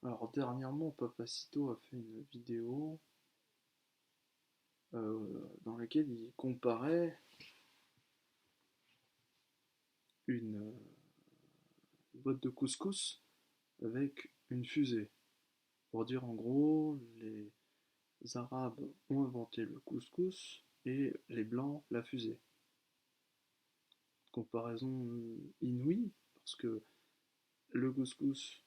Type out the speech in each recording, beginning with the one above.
Alors dernièrement, Papacito a fait une vidéo dans laquelle il comparait une boîte de couscous avec une fusée. Pour dire en gros, les Arabes ont inventé le couscous et les Blancs la fusée. Comparaison inouïe, parce que le couscous,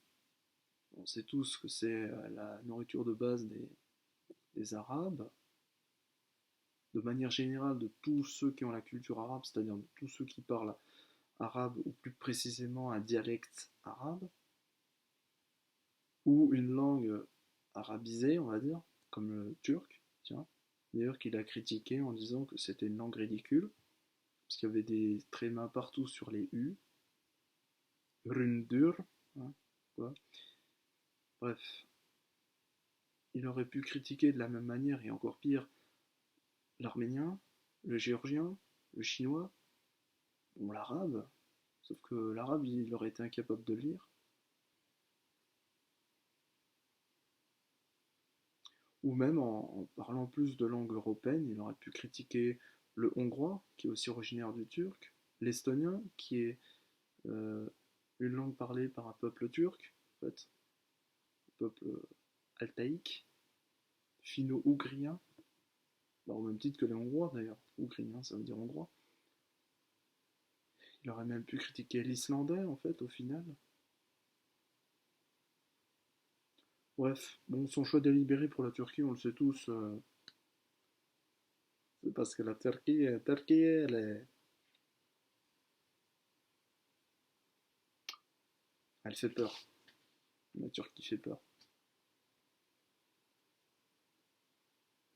on sait tous que c'est la nourriture de base des Arabes, de manière générale de tous ceux qui ont la culture arabe, c'est-à-dire de tous ceux qui parlent arabe, ou plus précisément un dialecte arabe, ou une langue arabisée, on va dire, comme le turc, tiens. D'ailleurs, qu'il a critiqué en disant que c'était une langue ridicule, parce qu'il y avait des trémas partout sur les U, rundur, hein, quoi. Bref, il aurait pu critiquer de la même manière, et encore pire, l'arménien, le géorgien, le chinois, bon, l'arabe, sauf que l'arabe, il aurait été incapable de lire. Ou même en parlant plus de langue européenne, il aurait pu critiquer le hongrois, qui est aussi originaire du turc, l'estonien, qui est euh, une langue parlée par un peuple turc, en fait, un peuple altaïque, finno-ougrien, au même titre que les hongrois d'ailleurs, ougrien ça veut dire hongrois. Il aurait même pu critiquer l'islandais en fait au final. Bref, bon, son choix délibéré pour la Turquie, on le sait tous, c'est parce que la Turquie, elle fait peur. La Turquie fait peur.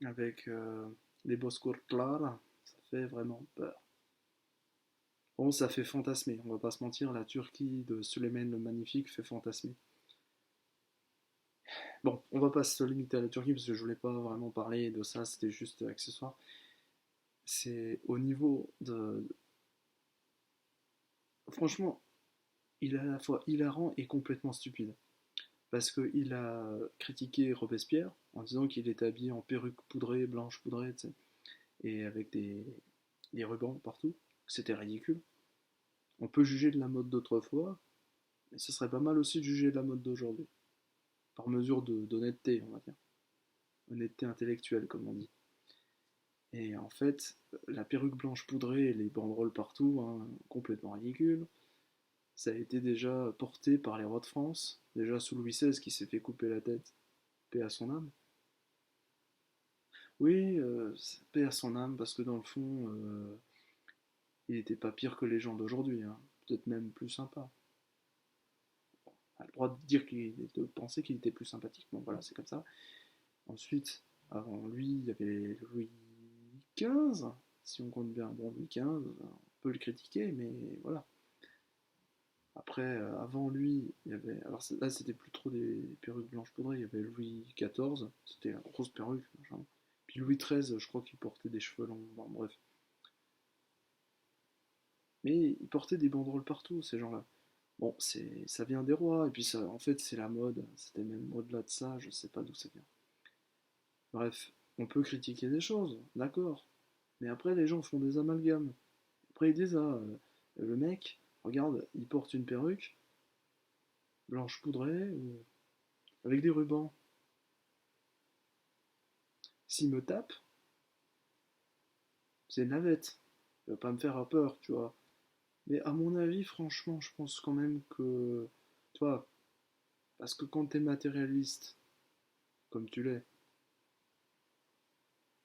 Avec les Boscours clairs, ça fait vraiment peur. Bon, ça fait fantasmer, on va pas se mentir, la Turquie de Suleiman le Magnifique fait fantasmer. Bon, on va pas se limiter à la Turquie parce que je voulais pas vraiment parler de ça, c'était juste accessoire. C'est au niveau de. Franchement, il est à la fois hilarant et complètement stupide. Parce qu'il a critiqué Robespierre en disant qu'il était habillé en perruque poudrée, blanche poudrée, tu sais, et avec des rubans partout. C'était ridicule. On peut juger de la mode d'autrefois, mais ce serait pas mal aussi de juger de la mode d'aujourd'hui. Par mesure d'honnêteté, on va dire. Honnêteté intellectuelle, comme on dit. Et en fait, la perruque blanche poudrée et les banderoles partout, hein, complètement ridicule. Ça a été déjà porté par les rois de France, déjà sous Louis XVI qui s'est fait couper la tête, paix à son âme. Oui, paix à son âme, parce que dans le fond, il n'était pas pire que les gens d'aujourd'hui, hein. Peut-être même plus sympa. On a le droit de dire de penser qu'il était plus sympathique. Bon voilà, c'est comme ça. Ensuite, avant lui, il y avait Louis XV, si on compte bien. Bon, Louis XV, on peut le critiquer, mais voilà. Après, avant lui, il y avait. Alors là, c'était plus trop des perruques blanches poudrées. Il y avait Louis XIV, c'était la grosse perruque, machin. Puis Louis XIII, je crois qu'il portait des cheveux longs. Bon, bref. Mais ils portaient des banderoles partout, ces gens-là. Bon, ça vient des rois, et puis ça, en fait, c'est la mode. C'était même au-delà de ça, je sais pas d'où ça vient. Bref, on peut critiquer des choses, d'accord. Mais après, les gens font des amalgames. Après, ils disent, ah, le mec, regarde, il porte une perruque, blanche poudrée, ou avec des rubans. S'il me tape, c'est une navette. Il va pas me faire peur, tu vois. Mais à mon avis, franchement, je pense quand même que. Tu vois, parce que quand t'es matérialiste, comme tu l'es,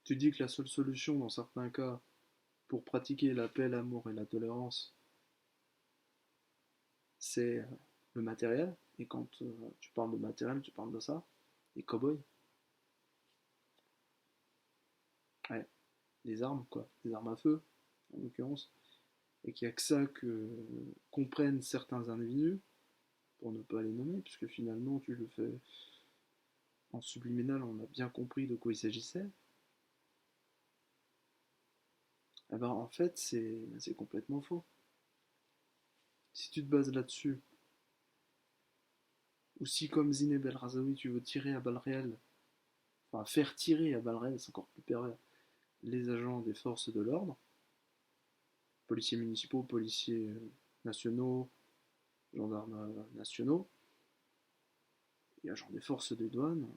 tu dis que la seule solution dans certains cas pour pratiquer la paix, l'amour et la tolérance, c'est le matériel. Et quand tu parles de matériel, tu parles de ça. Des cow-boys. Ouais, des armes, quoi. Des armes à feu, en l'occurrence. Et qu'il n'y a que ça que comprennent certains individus, pour ne pas les nommer, puisque finalement tu le fais en subliminal, on a bien compris de quoi il s'agissait. Eh ben, en fait, c'est complètement faux. Si tu te bases là-dessus, ou si comme Zineb El Razaoui tu veux tirer à balles réelles, enfin faire tirer à balles réelles, c'est encore plus pervers, les agents des forces de l'ordre, policiers municipaux, policiers nationaux, gendarmes nationaux, et agents des forces des douanes,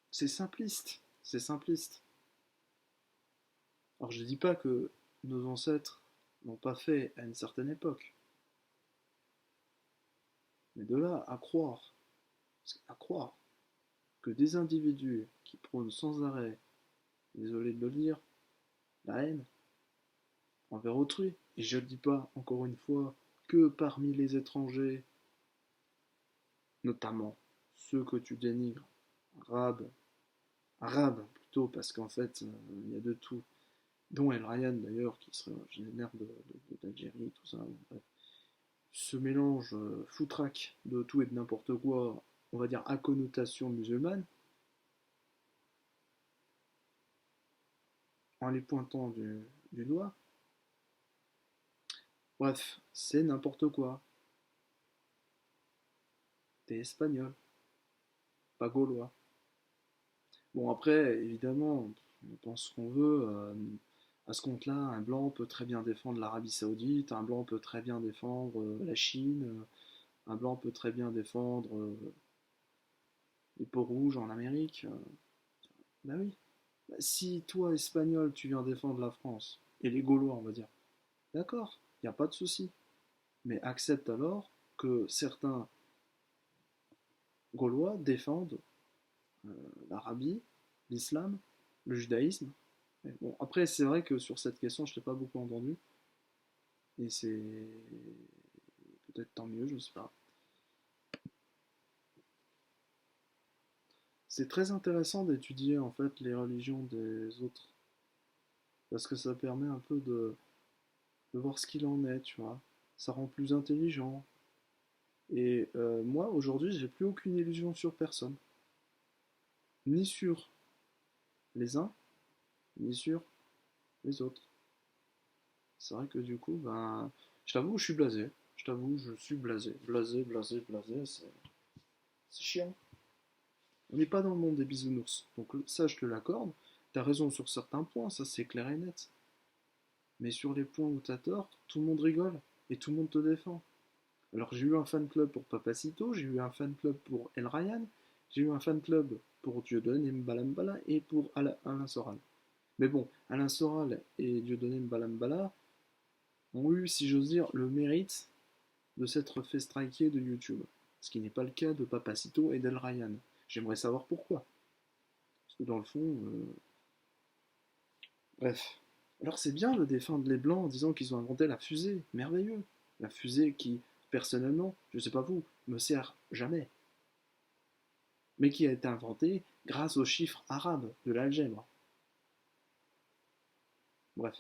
c'est simpliste, c'est simpliste. Alors je dis pas que nos ancêtres n'ont pas fait à une certaine époque, mais de là à croire que des individus qui prônent sans arrêt, désolé de le dire, la haine envers autrui, et je ne dis pas encore une fois que parmi les étrangers, notamment ceux que tu dénigres, arabes, arabes plutôt, parce qu'en fait il y a de tout, dont El Ryan d'ailleurs, qui serait originaire d'Algérie, tout ça, bref. Ce mélange foutraque de tout et de n'importe quoi, on va dire à connotation musulmane, en les pointant du doigt, bref, c'est n'importe quoi. T'es espagnol, pas gaulois. Bon, après, évidemment, on pense ce qu'on veut. À ce compte-là, un blanc peut très bien défendre l'Arabie Saoudite, un blanc peut très bien défendre la Chine, un blanc peut très bien défendre les peaux rouges en Amérique. Bah oui. Bah, si toi, espagnol, tu viens défendre la France, et les Gaulois, on va dire, d'accord, il n'y a pas de souci. Mais accepte alors que certains Gaulois défendent l'Arabie, l'islam, le judaïsme. Mais bon, après, c'est vrai que sur cette question, je ne l'ai pas beaucoup entendu. Et c'est peut-être tant mieux, je ne sais pas. C'est très intéressant d'étudier en fait les religions des autres. Parce que ça permet un peu de voir ce qu'il en est, tu vois. Ça rend plus intelligent. Et moi, aujourd'hui, j'ai plus aucune illusion sur personne. Ni sur les uns, ni sur les autres. C'est vrai que du coup, ben, je t'avoue, je suis blasé. Je t'avoue, je suis blasé. Blasé, blasé, blasé, c'est chiant. On n'est pas dans le monde des bisounours. Donc ça, je te l'accorde. T'as raison sur certains points, ça c'est clair et net. Mais sur les points où t'as tort, tout le monde rigole et tout le monde te défend. Alors j'ai eu un fan club pour Papacito, j'ai eu un fan club pour El Ryan, j'ai eu un fan club pour Dieudonné Mbalambala et pour Alain Soral. Mais bon, Alain Soral et Dieudonné Mbalambala ont eu, si j'ose dire, le mérite de s'être fait striker de YouTube. Ce qui n'est pas le cas de Papacito et d'El Ryan. J'aimerais savoir pourquoi. Parce que dans le fond, bref. Alors c'est bien de défendre les Blancs en disant qu'ils ont inventé la fusée. Merveilleux. La fusée qui, personnellement, je sais pas vous, me sert jamais. Mais qui a été inventée grâce aux chiffres arabes de l'algèbre. Bref.